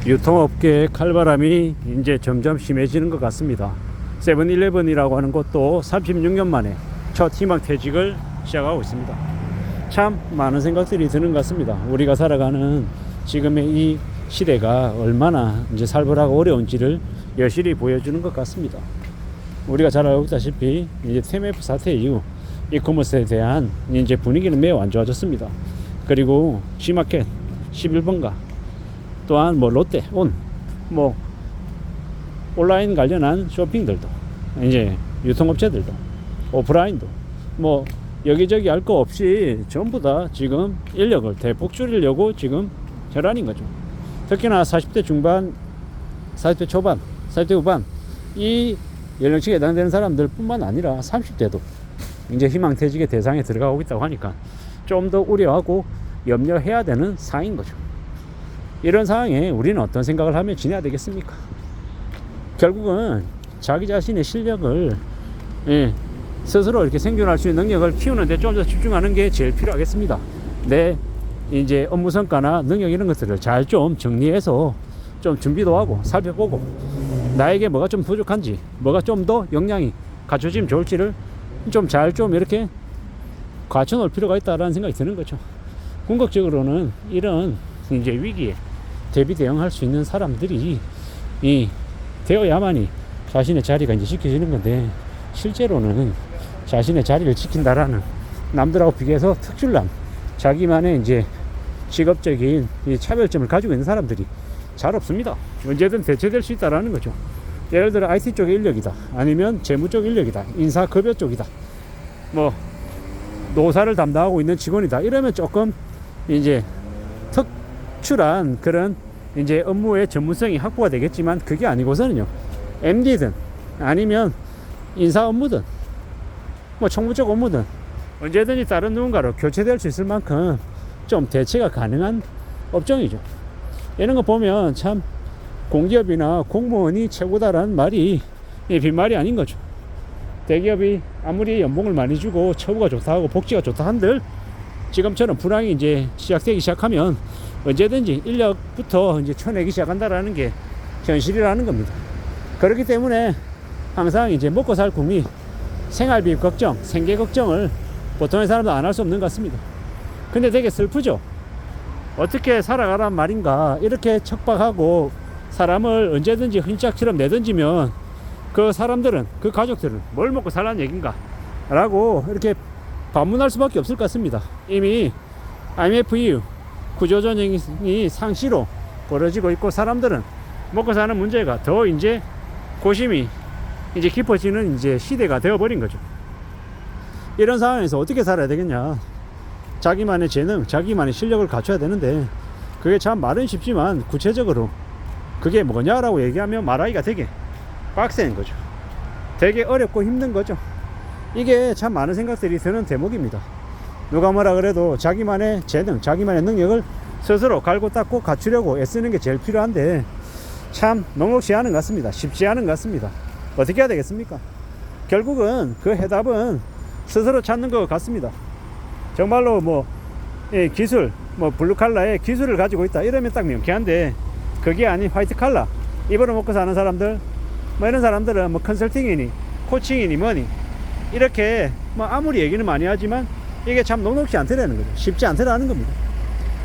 유통업계의 칼바람이 이제 점점 심해지는 것 같습니다. 세븐일레븐이라고 하는 곳도 36년 만에 첫 희망퇴직을 시작하고 있습니다. 참 많은 생각들이 드는 것 같습니다. 우리가 살아가는 지금의 이 시대가 얼마나 이제 살벌하고 어려운지를 여실히 보여주는 것 같습니다. 우리가 잘 알고 있다시피 이제 TMF 사태 이후 이커머스에 대한 이제 분위기는 매우 안 좋아졌습니다. 그리고 G마켓 11번가 또한 뭐 롯데 온 뭐 온라인 관련한 쇼핑들도 이제 유통업체들도 오프라인도 뭐 여기저기 할 거 없이 전부 다 지금 인력을 대폭 줄이려고 지금 혈안인 거죠. 특히나 40대 중반, 40대 초반, 40대 후반 이 연령층에 해당되는 사람들 뿐만 아니라 30대도 이제 희망퇴직의 대상에 들어가고 있다고 하니까 좀 더 우려하고 염려해야 되는 상황인 거죠. 이런 상황에 우리는 어떤 생각을 하며 지내야 되겠습니까? 결국은 자기 자신의 실력을 스스로 이렇게 생존할 수 있는 능력을 키우는데 좀 더 집중하는 게 제일 필요하겠습니다. 내 이제 업무 성과나 능력 이런 것들을 잘 좀 정리해서 좀 준비도 하고 살펴보고 나에게 뭐가 좀 부족한지 뭐가 좀 더 역량이 갖춰지면 좋을지를 좀 잘 좀 이렇게 갖춰놓을 필요가 있다라는 생각이 드는 거죠. 궁극적으로는 이런 이제 위기에 대비 대응할 수 있는 사람들이 되어야만이 자신의 자리가 이제 지켜지는 건데, 실제로는 자신의 자리를 지킨다라는 남들하고 비교해서 특출난 자기만의 이제 직업적인 이 차별점을 가지고 있는 사람들이 잘 없습니다. 언제든 대체될 수 있다라는 거죠. 예를 들어 IT 쪽의 인력이다, 아니면 재무 쪽 인력이다, 인사 급여 쪽이다, 뭐 노사를 담당하고 있는 직원이다, 이러면 조금 이제 특출한 그런 이제 업무의 전문성이 확보가 되겠지만, 그게 아니고서는요, MD든 아니면 인사 업무든 뭐 총무적 업무든 언제든지 다른 누군가로 교체될 수 있을 만큼 좀 대체가 가능한 업종이죠. 이런 거 보면 참 공기업이나 공무원이 최고다라는 말이 빈말이 아닌 거죠. 대기업이 아무리 연봉을 많이 주고 처우가 좋다 하고 복지가 좋다 한들 지금처럼 불황이 이제 시작되기 시작하면 언제든지 인력부터 이제 쳐내기 시작한다라는 게 현실이라는 겁니다. 그렇기 때문에 항상 이제 먹고 살 궁리, 생활비 걱정, 생계 걱정을 보통의 사람도 안 할 수 없는 것 같습니다. 근데 되게 슬프죠. 어떻게 살아가란 말인가, 이렇게 척박하고 사람을 언제든지 흔적처럼 내던지면 그 사람들은, 그 가족들은 뭘 먹고 살라는 얘긴가 라고 이렇게 반문할 수밖에 없을 것 같습니다. 이미 IMF 이후 구조조정이 상시로 벌어지고 있고, 사람들은 먹고 사는 문제가 더 이제 고심이 이제 깊어지는 이제 시대가 되어버린 거죠. 이런 상황에서 어떻게 살아야 되겠냐. 자기만의 재능, 자기만의 실력을 갖춰야 되는데, 그게 참 말은 쉽지만 구체적으로 그게 뭐냐라고 얘기하면 말하기가 되게 빡센 거죠. 되게 어렵고 힘든 거죠. 이게 참 많은 생각들이 드는 대목입니다. 누가 뭐라 그래도 자기만의 재능, 자기만의 능력을 스스로 갈고 닦고 갖추려고 애쓰는 게 제일 필요한데, 참 녹록지 않은 것 같습니다. 쉽지 않은 것 같습니다. 어떻게 해야 되겠습니까? 결국은 그 해답은 스스로 찾는 것 같습니다. 정말로 뭐 기술, 뭐 블루칼라의 기술을 가지고 있다 이러면 딱 명쾌한데, 그게 아닌 화이트칼라, 입으로 먹고 사는 사람들, 뭐 이런 사람들은 뭐 컨설팅이니 코칭이니 뭐니 이렇게 뭐 아무리 얘기는 많이 하지만 이게 참 녹록지 않더라는 거죠. 쉽지 않더라는 겁니다.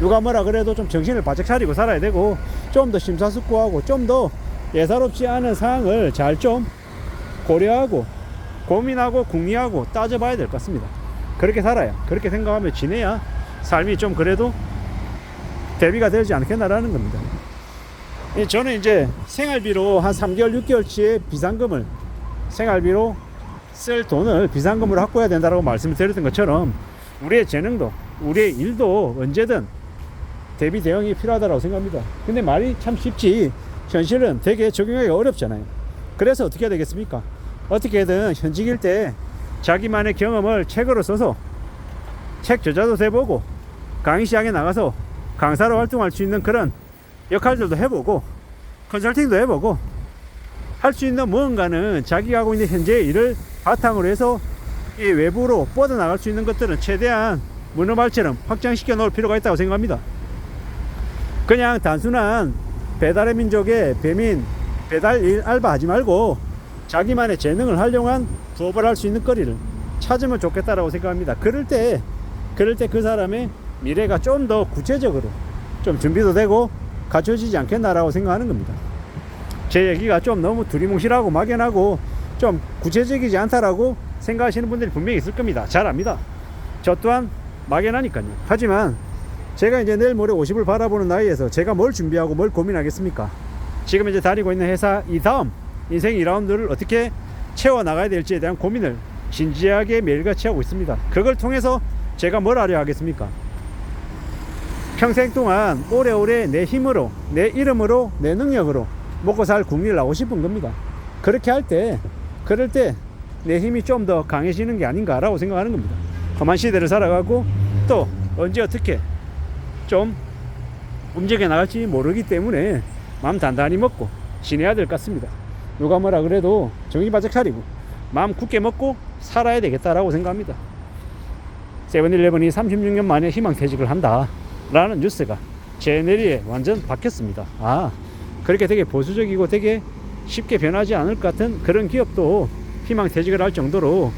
누가 뭐라 그래도 좀 정신을 바짝 차리고 살아야 되고, 좀 더 심사숙고하고 좀 더 예사롭지 않은 상황을 잘 좀 고려하고 고민하고 궁리하고 따져봐야 될 것 같습니다. 그렇게 살아야, 그렇게 생각하며 지내야 삶이 좀 그래도 대비가 되지 않겠나라는 겁니다. 저는 이제 생활비로 한 3개월 6개월치의 비상금을, 생활비로 쓸 돈을 비상금으로 확보해야 된다고 말씀을 드렸던 것처럼, 우리의 재능도 우리의 일도 언제든 대비 대응이 필요하다고 생각합니다. 근데 말이 참 쉽지 현실은 되게 적용하기가 어렵잖아요. 그래서 어떻게 해야 되겠습니까? 어떻게든 현직일 때 자기만의 경험을 책으로 써서 책 저자도 해보고 강의 시장에 나가서 강사로 활동할 수 있는 그런 역할들도 해보고 컨설팅도 해보고 할 수 있는 무언가는 자기가 하고 있는 현재의 일을 바탕으로 해서 이 외부로 뻗어나갈 수 있는 것들은 최대한 문어발처럼 확장시켜 놓을 필요가 있다고 생각합니다. 그냥 단순한 배달의 민족의 배민 배달 일 알바 하지 말고 자기만의 재능을 활용한 부업을 할 수 있는 거리를 찾으면 좋겠다라고 생각합니다. 그럴 때 그 사람의 미래가 좀 더 구체적으로 좀 준비도 되고 갖춰지지 않겠나라고 생각하는 겁니다. 제 얘기가 좀 너무 두리뭉실하고 막연하고 좀 구체적이지 않다라고 생각하시는 분들이 분명히 있을 겁니다. 잘 압니다. 저 또한 막연하니까요. 하지만 제가 이제 내일 모레 50을 바라보는 나이에서 제가 뭘 준비하고 뭘 고민하겠습니까? 지금 이제 다니고 있는 회사 이 다음 인생 2라운드를 어떻게 채워 나가야 될지에 대한 고민을 진지하게 매일같이 하고 있습니다. 그걸 통해서 제가 뭘 하려 하겠습니까? 평생 동안 오래오래 내 힘으로, 내 이름으로, 내 능력으로 먹고 살 국리를 하고 싶은 겁니다. 그렇게 할 때, 그럴 때 내 힘이 좀 더 강해지는 게 아닌가라고 생각하는 겁니다. 험한 시대를 살아가고 또 언제 어떻게 좀 움직여 나갈지 모르기 때문에 마음 단단히 먹고 지내야 될 것 같습니다. 누가 뭐라 그래도 정신 바짝 차리고 마음 굳게 먹고 살아야 되겠다라고 생각합니다. 세븐일레븐이 36년 만에 희망퇴직을 한다 라는 뉴스가 제 뇌리에 완전 박혔습니다. 아, 그렇게 되게 보수적이고 되게 쉽게 변하지 않을 것 같은 그런 기업도 희망퇴직을 할 정도로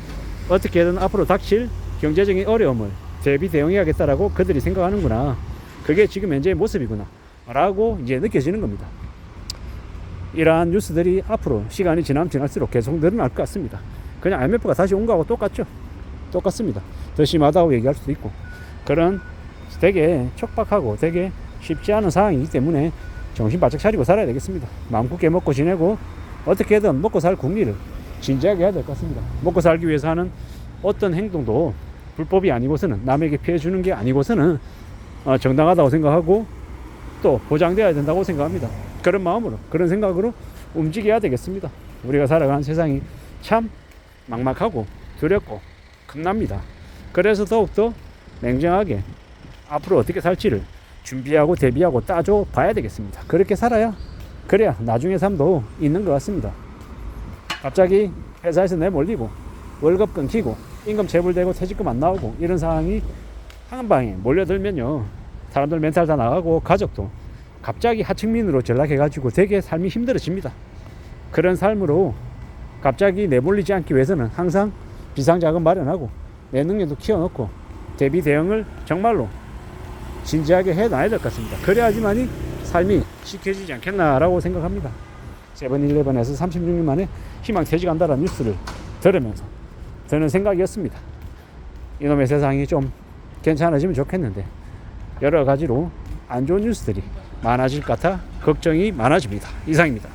어떻게든 앞으로 닥칠 경제적인 어려움을 대비 대응해야겠다라고 그들이 생각하는구나. 그게 지금 현재의 모습이구나 라고 이제 느껴지는 겁니다. 이러한 뉴스들이 앞으로 시간이 지나면 지날수록 계속 늘어날 것 같습니다. 그냥 IMF가 다시 온 거하고 똑같죠. 똑같습니다. 더 심하다고 얘기할 수도 있고 그런 되게 촉박하고 되게 쉽지 않은 상황이기 때문에 정신 바짝 차리고 살아야 되겠습니다. 마음 굳게 먹고 지내고 어떻게든 먹고 살 국리를 진지하게 해야 될 것 같습니다. 먹고 살기 위해서 하는 어떤 행동도 불법이 아니고서는 남에게 피해 주는 게 아니고서는 정당하다고 생각하고 또 보장되어야 된다고 생각합니다. 그런 마음으로 그런 생각으로 움직여야 되겠습니다. 우리가 살아가는 세상이 참 막막하고 두렵고 겁납니다. 그래서 더욱더 냉정하게 앞으로 어떻게 살지를 준비하고 대비하고 따져 봐야 되겠습니다. 그렇게 살아야 그래야 나중의 삶도 있는 것 같습니다. 갑자기 회사에서 내몰리고 월급 끊기고 임금 체불되고 퇴직금 안 나오고 이런 상황이 한 방에 몰려들면요 사람들 멘탈 다 나가고 가족도 갑자기 하층민으로 전락해가지고 되게 삶이 힘들어집니다. 그런 삶으로 갑자기 내몰리지 않기 위해서는 항상 비상자금 마련하고 내 능력도 키워놓고 대비 대응을 정말로 진지하게 해놔야 될 것 같습니다. 그래야지만이 삶이 시켜지지 않겠나라고 생각합니다. 세븐일레븐에서 36년 만에 희망퇴직한다는 뉴스를 들으면서 드는 생각이었습니다. 이놈의 세상이 좀 괜찮아지면 좋겠는데 여러 가지로 안 좋은 뉴스들이 많아질 것 같아 걱정이 많아집니다. 이상입니다.